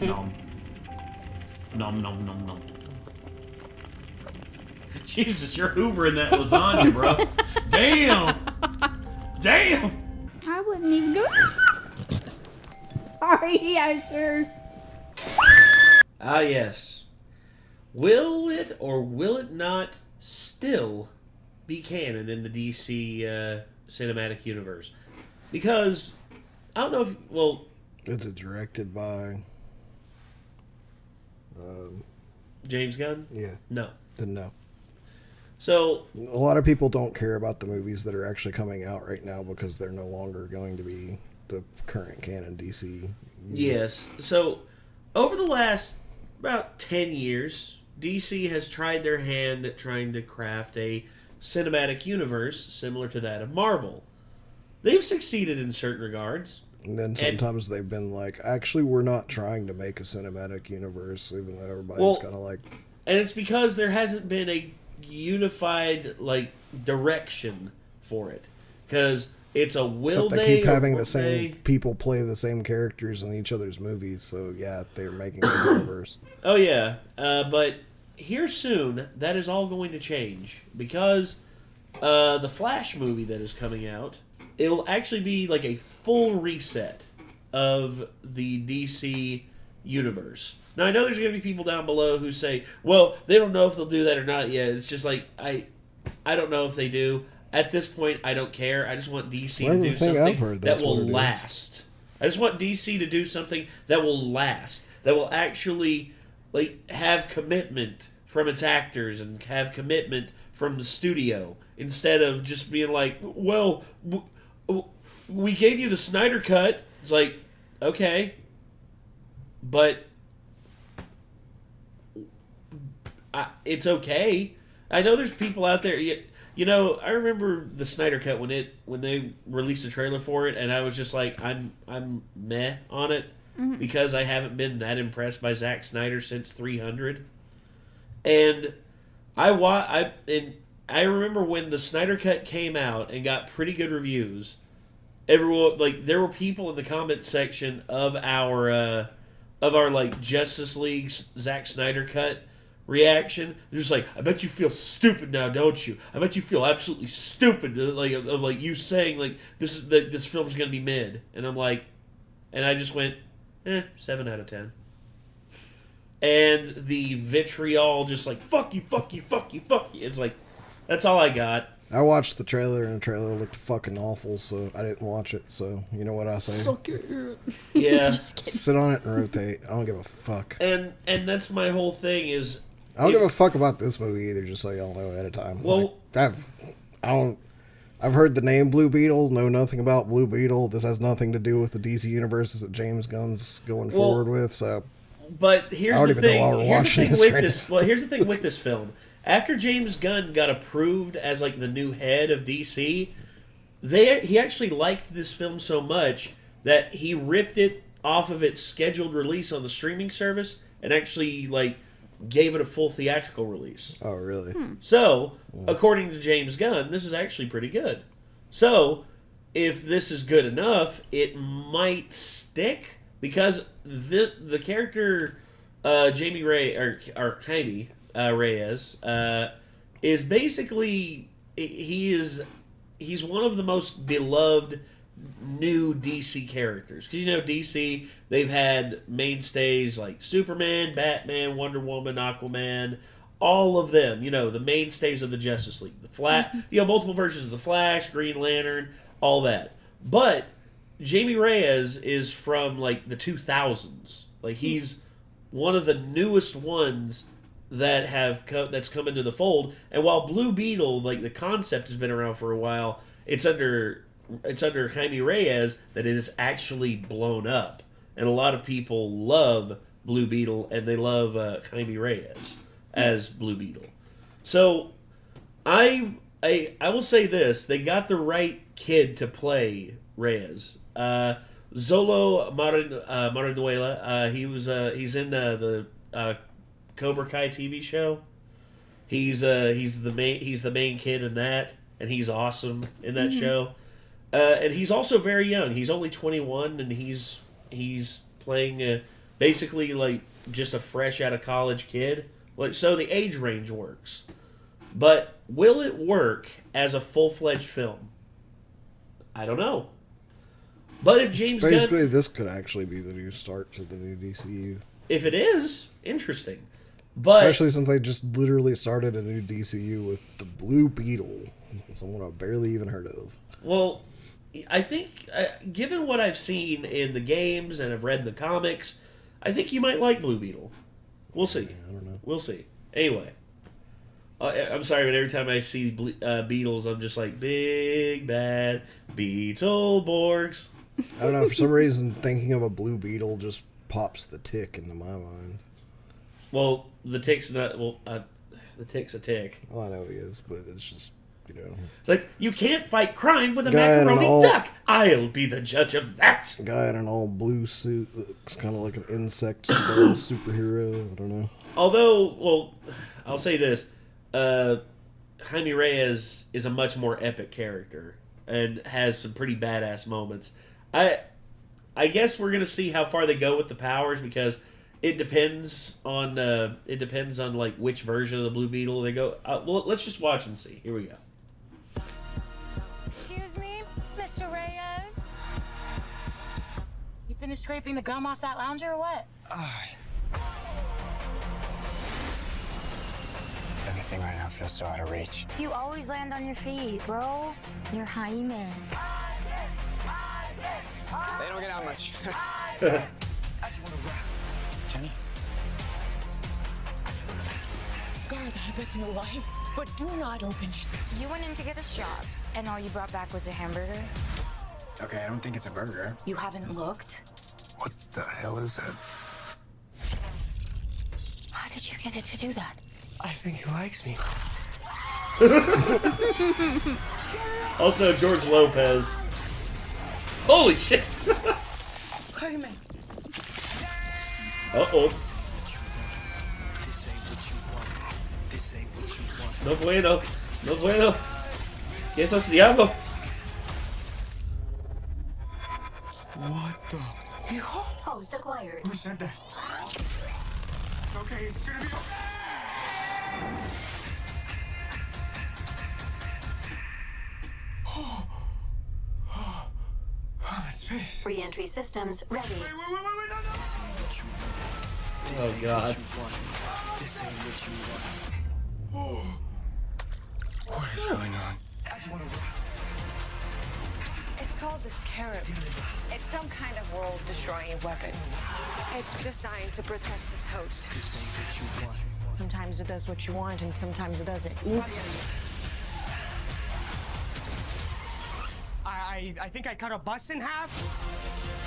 Nom. Nom, nom, nom, nom. Jesus, you're hoovering that lasagna, bro. Damn! Damn! I wouldn't even go. Sorry, I sure. Ah, yes. Will it or will it not still be canon in the DC cinematic universe? Because, I don't know if... Well... Is it directed by... James Gunn? Yeah. No. Then no. So... A lot of people don't care about the movies that are actually coming out right now because they're no longer going to be the current canon DC. Yes. So, over the last about 10 years, DC has tried their hand at trying to craft a cinematic universe similar to that of Marvel. They've succeeded in certain regards. And then sometimes they've been like, actually, we're not trying to make a cinematic universe, even though everybody's kind of like... And it's because there hasn't been a unified, like, direction for it. Because it's a will they keep having the same people play the same characters in each other's movies, so yeah, they're making a universe. Oh, yeah. But here soon, that is all going to change. Because the Flash movie that is coming out, it'll actually be like a full reset of the DC universe. Now, I know there's going to be people down below who say, well, they don't know if they'll do that or not yet. It's just like, I don't know if they do. At this point, I don't care. I just want DC to do something that will last. I just want DC to do something that will last. That will actually like have commitment from its actors and have commitment from the studio. Instead of just being like, well... we gave you the Snyder Cut. It's like, okay. But it's okay. I know there's people out there. You know, I remember the Snyder Cut when they released a trailer for it, and I was just like, I'm meh on it because I haven't been that impressed by Zack Snyder since 300. And I remember when the Snyder Cut came out and got pretty good reviews. Everyone, like, there were people in the comment section of our like Justice League's Zack Snyder Cut reaction. They're just like, I bet you feel stupid now, don't you? I bet you feel absolutely stupid, like you saying like this film's gonna be mid. And I'm like, and I just went, 7 out of 10. And the vitriol just like, fuck you, fuck you, fuck you, fuck you. It's like, that's all I got. I watched the trailer, and the trailer looked fucking awful, so I didn't watch it. So, you know what I say? Suck it. Yeah. Sit on it and rotate. I don't give a fuck. And that's my whole thing is... I don't give a fuck about this movie either, just so y'all know ahead of time. Well... Like, I've heard the name Blue Beetle, know nothing about Blue Beetle. This has nothing to do with the DC universe that James Gunn's going forward with, so... But here's the thing. Here's the thing with this film. After James Gunn got approved as like the new head of DC, he actually liked this film so much that he ripped it off of its scheduled release on the streaming service and actually like gave it a full theatrical release. Oh, really? So, according to James Gunn, this is actually pretty good. So, if this is good enough, it might stick because the character Jaime Reyes is basically he's one of the most beloved new DC characters, because you know DC, they've had mainstays like Superman, Batman, Wonder Woman, Aquaman, all of them, you know, the mainstays of the Justice League, the Flash, you know, multiple versions of the Flash, Green Lantern, all that. But Jaime Reyes is from like the 2000s. Like he's one of the newest ones that that's come into the fold. And while Blue Beetle, like the concept has been around for a while, it's under Jaime Reyes that it is actually blown up. And a lot of people love Blue Beetle, and they love Jaime Reyes as Blue Beetle. So I will say this: they got the right kid to play Reyes. Zolo Marinuela. He's in the Cobra Kai TV show. He's the main kid in that, and he's awesome in that show. And he's also very young. He's only 21, and he's playing basically like just a fresh out of college kid. Like, so the age range works. But will it work as a full-fledged film? I don't know. But if James Basically, Gunn... this could actually be the new start to the new DCU. If it is, interesting. But Especially since they just literally started a new DCU with the Blue Beetle. Someone I've barely even heard of. well, I think, given what I've seen in the games and I've read in the comics, I think you might like Blue Beetle. We'll see. I don't know. We'll see. Anyway. I'm sorry, but every time I see Beetles, I'm just like, big bad Beetleborgs. I don't know. For some reason, thinking of a Blue Beetle just pops the tick into my mind. Well, the tick's not... Well, the tick's a tick. Well, I know he is, but it's just, you know... It's like, you can't fight crime with a Guy in an macaroni all- duck. I'll be the judge of that. A guy in an all blue suit that looks kind of like an insect superhero. I don't know. Although, well, I'll say this. Jaime Reyes is a much more epic character and has some pretty badass moments. I guess we're gonna see how far they go with the powers because it depends on like which version of the Blue Beetle they go. Well, let's just watch and see. Here we go. Excuse me, Mr. Reyes? You finished scraping the gum off that lounger or what? Everything right now feels so out of reach. You always land on your feet, bro. You're Jaime. They don't get out much. Jenny? Guard that with your life, but do not open it. You went in to get us jobs, and all you brought back was a hamburger? Okay, I don't think it's a burger. You haven't looked? What the hell is that? How did you get it to do that? I think he likes me. Also, George Lopez. Holy shit! Jaime. Uh-oh. No bueno. No bueno. ¿Qué es eso, diablo? What the? Host acquired. Who said that? It's okay, it's gonna be okay. Space. Re-entry systems ready. Wait, no. Oh, God. What is going on? It's called the Scarab. It's some kind of world-destroying weapon. It's designed to protect its host. Sometimes it does what you want, and sometimes it doesn't. Oops. I think I cut a bus in half.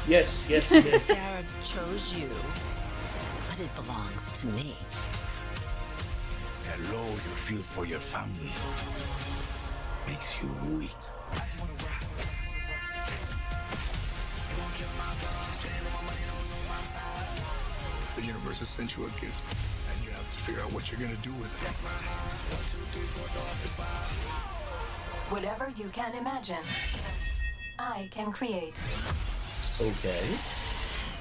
Yes, yes, yes. Scarab chose you, but it belongs to me. The low you feel for your family makes you weak. The universe has sent you a gift, and you have to figure out what you're gonna do with it. Whatever you can imagine, I can create. Okay.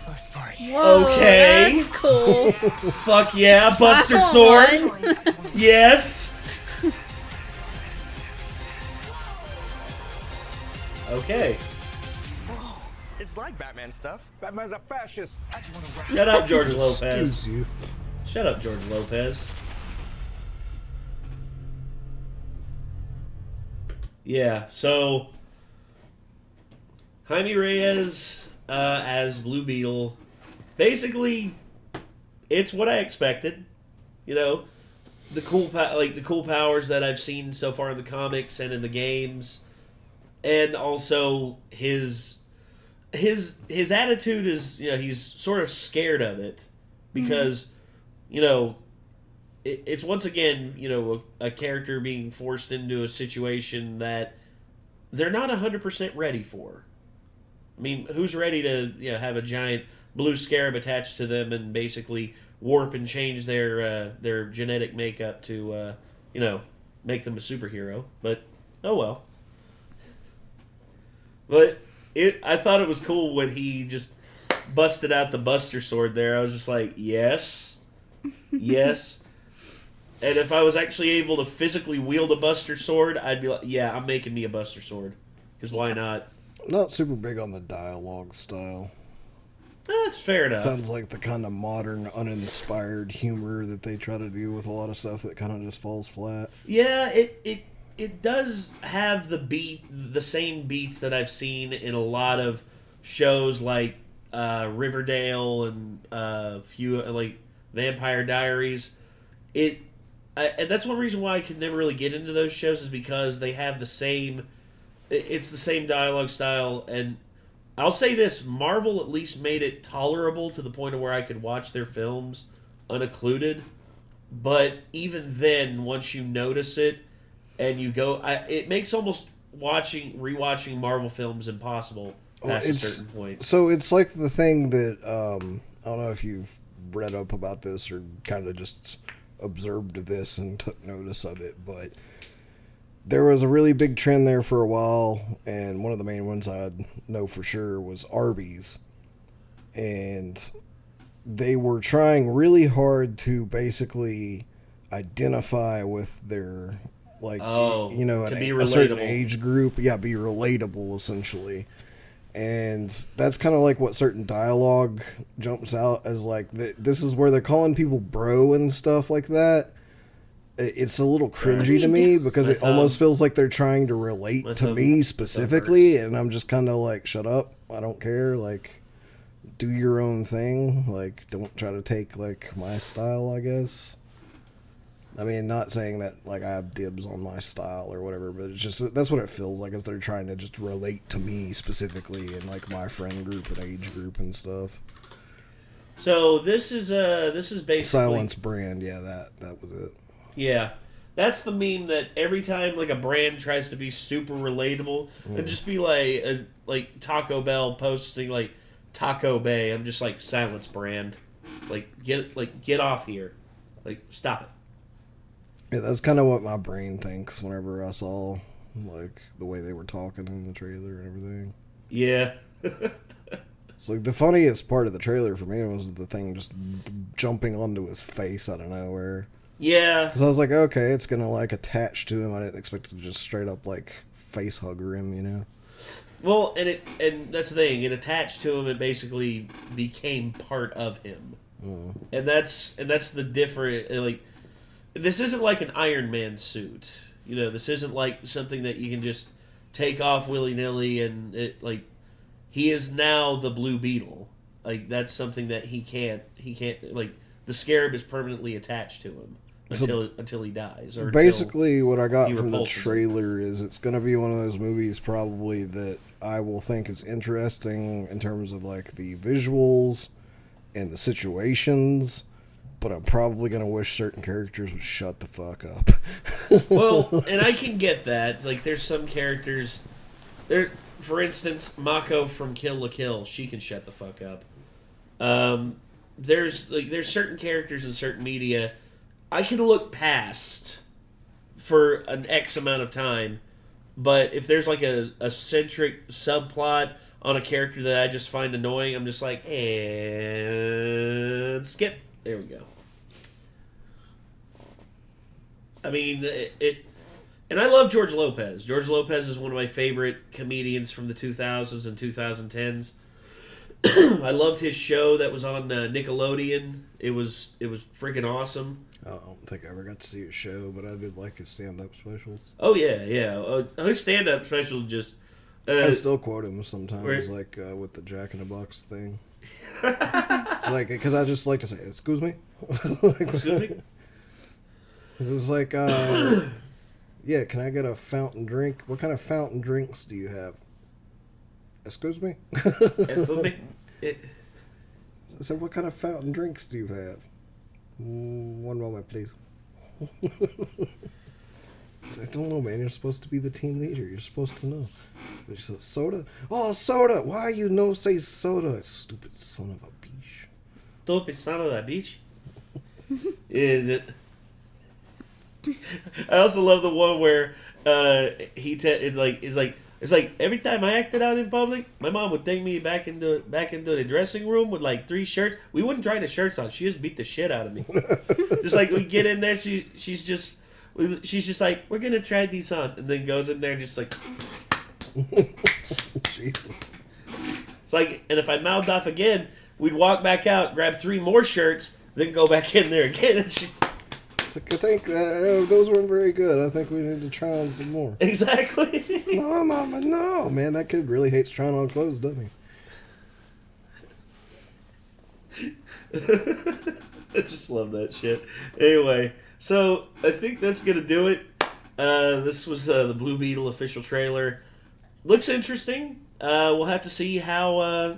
Let's party. Whoa, Okay. That's cool. Fuck yeah, Buster Wow. Sword. Yes. Okay. It's like Batman stuff. Batman's a fascist. Shut up, George Lopez. Excuse you. Shut up, George Lopez. Yeah, so Jaime Reyes as Blue Beetle. Basically, it's what I expected. You know, the cool powers that I've seen so far in the comics and in the games, and also his attitude is, you know, he's sort of scared of it because, you know, it's once again, you know, a character being forced into a situation that they're not 100% ready for. I mean, who's ready to, you know, have a giant blue scarab attached to them and basically warp and change their genetic makeup to, you know, make them a superhero? But oh well. But I thought it was cool when he just busted out the Buster Sword there, I was just like, yes. Yes. And if I was actually able to physically wield a Buster Sword, I'd be like, yeah, I'm making me a Buster Sword. Because why not? Not super big on the dialogue style. That's fair enough. Sounds like the kind of modern, uninspired humor that they try to do with a lot of stuff that kind of just falls flat. Yeah, it does have the same beats that I've seen in a lot of shows like Riverdale and few like Vampire Diaries. And that's one reason why I could never really get into those shows is because they have the same. It's the same dialogue style, and I'll say this: Marvel at least made it tolerable to the point of where I could watch their films unoccluded. But even then, once you notice it and you go, it makes almost rewatching Marvel films impossible past a certain point. So it's like the thing that I don't know if you've read up about this or kind of just observed this and took notice of it, but there was a really big trend there for a while, and one of the main ones I know for sure was Arby's. And they were trying really hard to basically identify with their, like, to be a certain relatable. age group. Yeah, be relatable, essentially. And that's kind of like what certain dialogue jumps out as, like, this is where they're calling people bro and stuff like that. It's a little cringy to me because it almost feels like they're trying to relate to me specifically, and I'm just kind of like, shut up, I don't care, like, do your own thing, like, don't try to take, like, my style, I guess. I mean, not saying that, like, I have dibs on my style or whatever, but it's just, that's what it feels like, is they're trying to just relate to me specifically and, like, my friend group and age group and stuff. So this is basically Silence brand, yeah, that was it. Yeah, that's the meme that every time like a brand tries to be super relatable, and just be like Taco Bell posting like Taco Bay. I'm just like, silence brand, get off here, like, stop it. Yeah, that's kind of what my brain thinks whenever I saw like the way they were talking in the trailer and everything. Yeah. So like the funniest part of the trailer for me was the thing just jumping onto his face out of nowhere. Yeah. Because I was like, okay, it's going to, like, attach to him. I didn't expect it to just straight up, like, face hugger him, you know? Well, and that's the thing. It attached to him. It basically became part of him. And that's the different, like, this isn't like an Iron Man suit. You know, this isn't like something that you can just take off willy-nilly and it, like, he is now the Blue Beetle. Like, that's something that he can't, like, the scarab is permanently attached to him. Until he dies. Or basically, what I got from the trailer is it's going to be one of those movies probably that I will think is interesting in terms of, like, the visuals and the situations, but I'm probably going to wish certain characters would shut the fuck up. Well, and I can get that. Like, there's some characters... For instance, Mako from Kill la Kill, she can shut the fuck up. There's certain characters in certain media I can look past for an X amount of time, but if there's like a centric subplot on a character that I just find annoying, I'm just like, and skip. There we go. I mean, and I love George Lopez. George Lopez is one of my favorite comedians from the 2000s and 2010s. I loved his show that was on Nickelodeon. It was freaking awesome. I don't think I ever got to see his show, but I did like his stand-up specials. Oh, yeah. His stand-up special just... I still quote him sometimes, like with the Jack in the Box thing. It's like, because I just like to say, excuse me? Excuse me? It's like, yeah, can I get a fountain drink? What kind of fountain drinks do you have? Excuse me? Excuse me? I said, what kind of fountain drinks do you have? One moment, please. I don't know, man. You're supposed to be the team leader. You're supposed to know. But you said, soda? Oh, soda! Why you no say soda? Stupid son of a bitch. Stupid son of a bitch? Is it? I also love the one where it's like, It's like every time I acted out in public, my mom would take me back into the dressing room with like 3 shirts. We wouldn't try the shirts on. She just beat the shit out of me. Just like we get in there, she's just like, we're gonna try these on, and then goes in there and just like. Jesus. It's like, and if I mouthed off again, we'd walk back out, grab 3 more shirts, then go back in there again. And it's like, I think those weren't very good. I think we need to try on some more. Exactly. No, Mama, no. Man, that kid really hates trying on clothes, doesn't he? I just love that shit. Anyway, so I think that's going to do it. This was the Blue Beetle official trailer. Looks interesting. We'll have to see how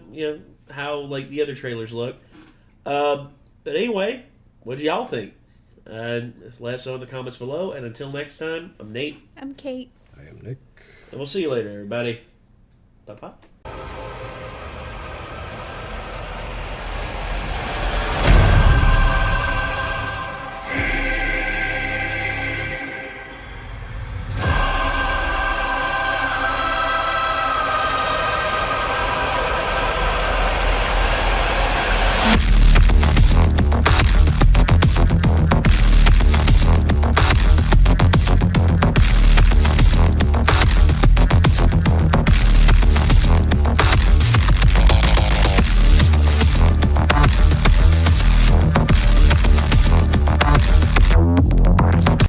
like the other trailers look. But anyway, what do y'all think? Let us know in the comments below. And until next time, I'm Nate. I'm Kate. I am Nick. And we'll see you later, everybody. Bye-bye.